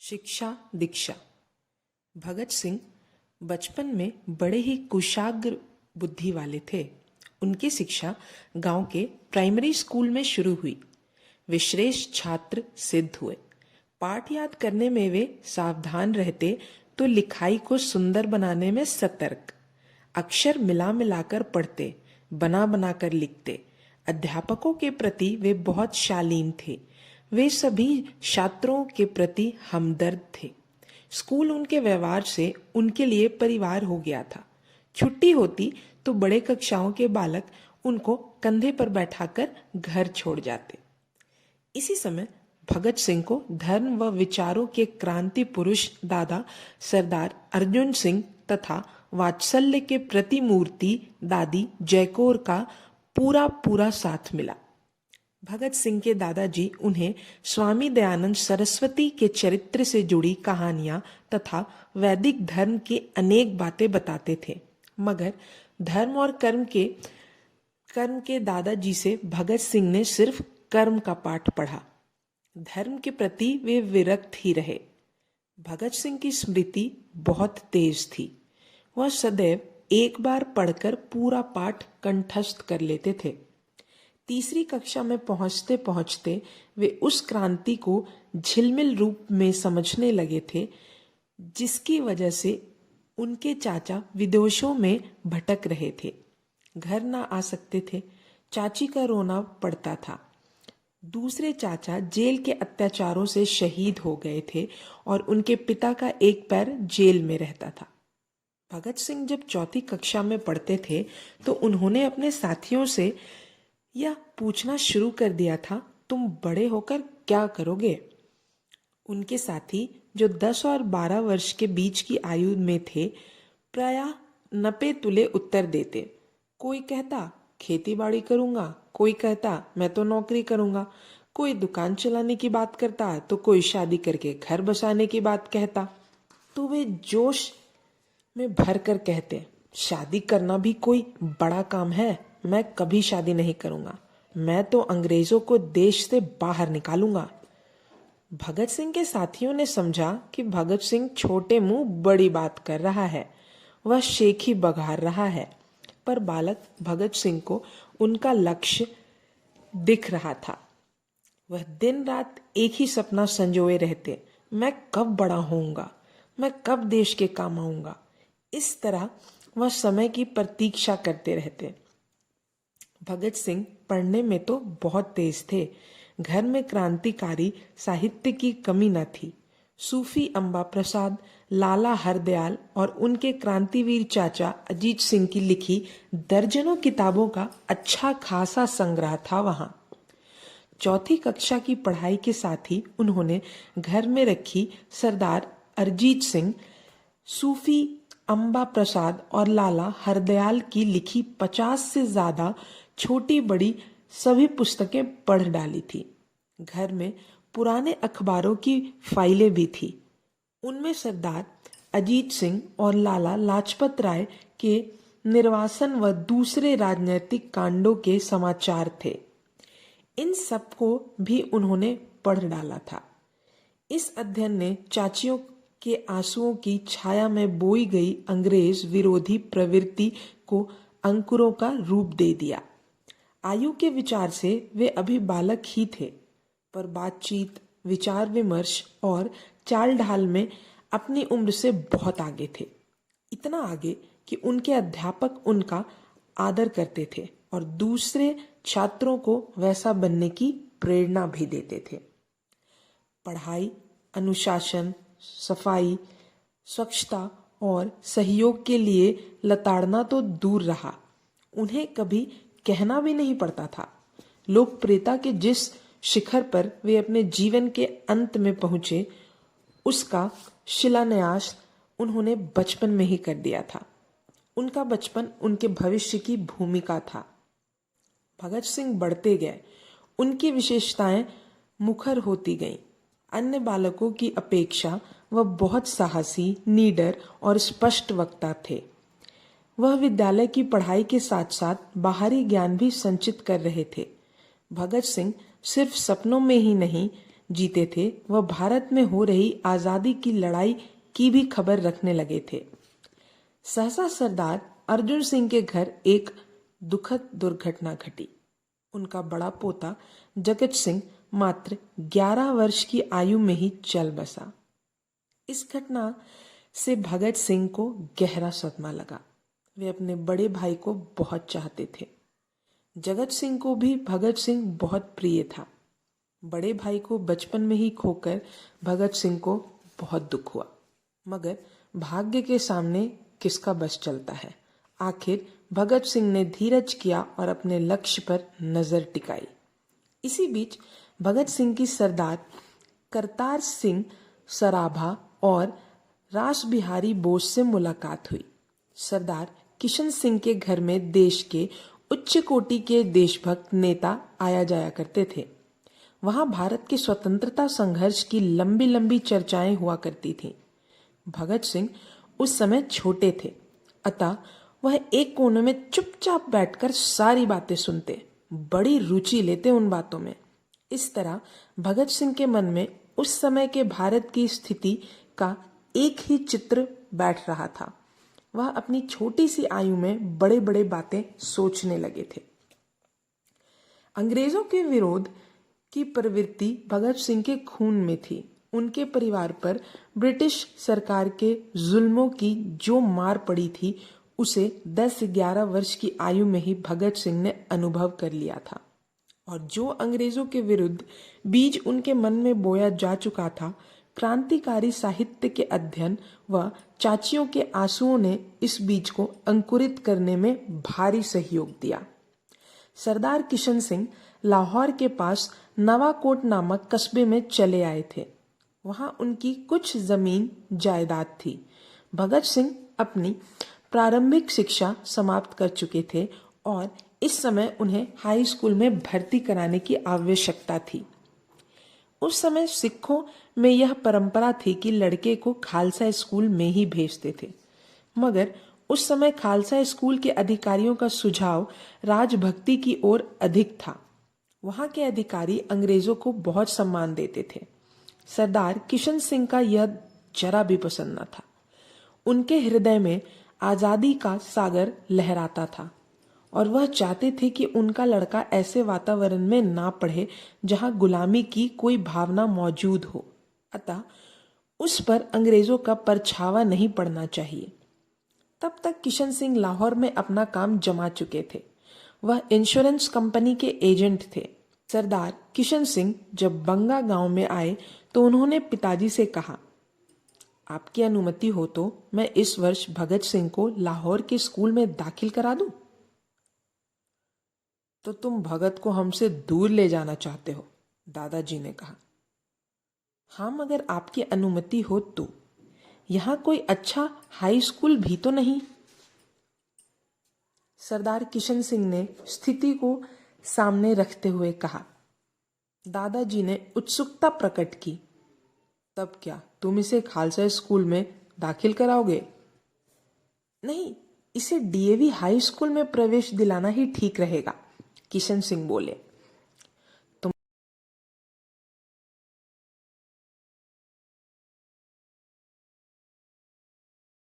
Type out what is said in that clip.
शिक्षा दीक्षा। भगत सिंह बचपन में बड़े ही कुशाग्र बुद्धि वाले थे। उनकी शिक्षा गांव के प्राइमरी स्कूल में शुरू हुई। वे श्रेष्ठ छात्र सिद्ध हुए। पाठ याद करने में वे सावधान रहते तो लिखाई को सुंदर बनाने में सतर्क। अक्षर मिला मिलाकर पढ़ते, बना बनाकर लिखते। अध्यापकों के प्रति वे बहुत शालीन थे। वे सभी छात्रों के प्रति हमदर्द थे। स्कूल उनके व्यवहार से उनके लिए परिवार हो गया था। छुट्टी होती तो बड़े कक्षाओं के बालक उनको कंधे पर बैठाकर घर छोड़ जाते। इसी समय भगत सिंह को धर्म व विचारों के क्रांति पुरुष दादा सरदार अर्जुन सिंह तथा वात्सल्य के प्रतिमूर्ति दादी जयकौर का पूरा पूरा साथ मिला। भगत सिंह के दादाजी उन्हें स्वामी दयानंद सरस्वती के चरित्र से जुड़ी कहानियां तथा वैदिक धर्म की अनेक बातें बताते थे, मगर धर्म और कर्म के दादाजी से भगत सिंह ने सिर्फ कर्म का पाठ पढ़ा। धर्म के प्रति वे विरक्त ही रहे। भगत सिंह की स्मृति बहुत तेज थी। वह सदैव एक बार पढ़कर पूरा पाठ कंठस्थ कर लेते थे। तीसरी कक्षा में पहुंचते पहुंचते वे उस क्रांति को झिलमिल रूप में समझने लगे थे, जिसकी वजह से उनके चाचा विदेशों में भटक रहे थे, घर ना आ सकते थे। चाची का रोना पड़ता था। दूसरे चाचा जेल के अत्याचारों से शहीद हो गए थे और उनके पिता का एक पैर जेल में रहता था। भगत सिंह जब चौथी कक्षा में पढ़ते थे तो उन्होंने अपने साथियों से यह पूछना शुरू कर दिया था, तुम बड़े होकर क्या करोगे? उनके साथी जो 10 और 12 वर्ष के बीच की आयु में थे, प्रायः नपे तुले उत्तर देते। कोई कहता खेती बाड़ी करूंगा, कोई कहता मैं तो नौकरी करूंगा, कोई दुकान चलाने की बात करता तो कोई शादी करके घर बसाने की बात कहता। तो वे जोश में भर कर कहते, शादी करना भी कोई बड़ा काम है, मैं कभी शादी नहीं करूंगा, मैं तो अंग्रेजों को देश से बाहर निकालूंगा। भगत सिंह के साथियों ने समझा कि भगत सिंह छोटे मुंह बड़ी बात कर रहा है, वह शेखी बघार रहा है, पर बालक भगत सिंह को उनका लक्ष्य दिख रहा था। वह दिन रात एक ही सपना संजोए रहते, मैं कब बड़ा होऊंगा, मैं कब देश के काम आऊंगा। इस तरह वह समय की प्रतीक्षा करते रहते। भगत सिंह पढ़ने में तो बहुत तेज थे। घर में क्रांतिकारी साहित्य की कमी न थी। सूफी अंबा प्रसाद, लाला हरदयाल और उनके क्रांतिवीर चाचा अजीत सिंह की लिखी दर्जनों किताबों का अच्छा खासा संग्रह था वहां। चौथी कक्षा की पढ़ाई के साथ ही उन्होंने घर में रखी सरदार अरिजीत सिंह, सूफी अंबा प्रसाद और लाला हरदयाल की लिखी 50 से ज्यादा छोटी बड़ी सभी पुस्तकें पढ़ डाली थी। घर में पुराने अखबारों की फाइलें भी थी। उनमें सरदार अजीत सिंह और लाला लाजपत राय के निर्वासन व दूसरे राजनीतिक कांडों के समाचार थे। इन सबको भी उन्होंने पढ़ डाला था। इस अध्ययन ने चाचियों के आंसुओं की छाया में बोई गई अंग्रेज विरोधी प्रवृत्ति को अंकुरों का रूप दे दिया। आयु के विचार से वे अभी बालक ही थे, पर बातचीत, विचार विमर्श और चाल ढाल में अपनी उम्र से बहुत आगे थे। इतना आगे कि उनके अध्यापक उनका आदर करते थे और दूसरे छात्रों को वैसा बनने की प्रेरणा भी देते थे। पढ़ाई, अनुशासन, सफाई, स्वच्छता और सहयोग के लिए लताड़ना तो दूर रहा, उन्हें कभी कहना भी नहीं पड़ता था। लोकप्रियता के जिस शिखर पर वे अपने जीवन के अंत में पहुंचे, उसका शिलान्यास उन्होंने बचपन में ही कर दिया था। उनका बचपन उनके भविष्य की भूमिका था। भगत सिंह बढ़ते गए, उनकी विशेषताएं मुखर होती गईं। अन्य बालकों की अपेक्षा वह बहुत साहसी, निडर और स्पष्ट वक्ता थे। वह विद्यालय की पढ़ाई के साथ साथ बाहरी ज्ञान भी संचित कर रहे थे। भगत सिंह सिर्फ सपनों में ही नहीं, जीते थे, वह भारत में हो रही आजादी की लड़ाई की भी खबर रखने लगे थे। सहसा सरदार अर्जुन सिंह के घर एक दुखद दुर्घटना घटी। उनका बड़ा पोता जगत सिंह मात्र 11 वर्ष की आयु में ही चल बसा। इस घटना से भगत सिंह को गहरा सदमा लगा। वे अपने बड़े भाई को बहुत चाहते थे। जगत सिंह को भी भगत सिंह बहुत प्रिय था। बड़े भाई को बचपन में ही खोकर भगत सिंह को बहुत दुख हुआ, मगर भाग्य के सामने किसका बस चलता है। आखिर भगत सिंह ने धीरज किया और अपने लक्ष्य पर नजर टिकाई। इसी बीच भगत सिंह की सरदार करतार सिंह सराभा और रास बिहारी बोस से मुलाकात हुई। सरदार किशन सिंह के घर में देश के उच्च कोटि के देशभक्त नेता आया जाया करते थे। वहां भारत के स्वतंत्रता संघर्ष की लंबी लंबी चर्चाएं हुआ करती थीं। भगत सिंह उस समय छोटे थे, अतः वह एक कोने में चुपचाप बैठकर सारी बातें सुनते, बड़ी रुचि लेते उन बातों में। इस तरह भगत सिंह के मन में उस समय के भारत की स्थिति का एक ही चित्र बैठ रहा था। वह अपनी छोटी सी आयु में बड़े बड़े बातें सोचने लगे थे। अंग्रेजों के विरोध की प्रवृत्ति भगत सिंह के खून में थी। उनके परिवार पर ब्रिटिश सरकार के जुल्मों की जो मार पड़ी थी, उसे 10-11 वर्ष की आयु में ही भगत सिंह ने अनुभव कर लिया था। और जो अंग्रेजों के विरुद्ध बीज उनके मन में बोया जा चुका था, क्रांतिकारी साहित्य के अध्ययन व चाचियों के आंसुओं ने इस बीज को अंकुरित करने में भारी सहयोग दिया। सरदार किशन सिंह लाहौर के पास नवाकोट नामक कस्बे में चले आए थे। वहां उनकी कुछ जमीन जायदाद थी। भगत सिंह अपनी प्रारंभिक शिक्षा समाप्त कर चुके थे और इस समय उन्हें हाई स्कूल में भर्ती कराने की आवश्यकता थी। उस समय सिखों में यह परंपरा थी कि लड़के को खालसा स्कूल में ही भेजते थे, मगर उस समय खालसा स्कूल के अधिकारियों का सुझाव राजभक्ति की ओर अधिक था। वहां के अधिकारी अंग्रेजों को बहुत सम्मान देते थे। सरदार किशन सिंह का यह जरा भी पसंद न था। उनके हृदय में आजादी का सागर लहराता था और वह चाहते थे कि उनका लड़का ऐसे वातावरण में ना पढ़े जहां गुलामी की कोई भावना मौजूद हो। अतः उस पर अंग्रेजों का परछावा नहीं पड़ना चाहिए। तब तक किशन सिंह लाहौर में अपना काम जमा चुके थे। वह इंश्योरेंस कंपनी के एजेंट थे। सरदार किशन सिंह जब बंगा गांव में आए तो उन्होंने पिताजी से कहा, आपकी अनुमति हो तो मैं इस वर्ष भगत सिंह को लाहौर के स्कूल में दाखिल करा दूं। तो तुम भगत को हमसे दूर ले जाना चाहते हो, दादाजी ने कहा। हाँ, मगर आपकी अनुमति हो तो। यहां कोई अच्छा हाई स्कूल भी तो नहीं। सरदार किशन सिंह ने स्थिति को सामने रखते हुए कहा। दादाजी ने उत्सुकता प्रकट की। तब क्या तुम इसे खालसा स्कूल में दाखिल कराओगे? नहीं, इसे डीएवी हाई स्कूल में प्रवेश दिलाना ही ठीक रहेगा, किशन सिंह बोले।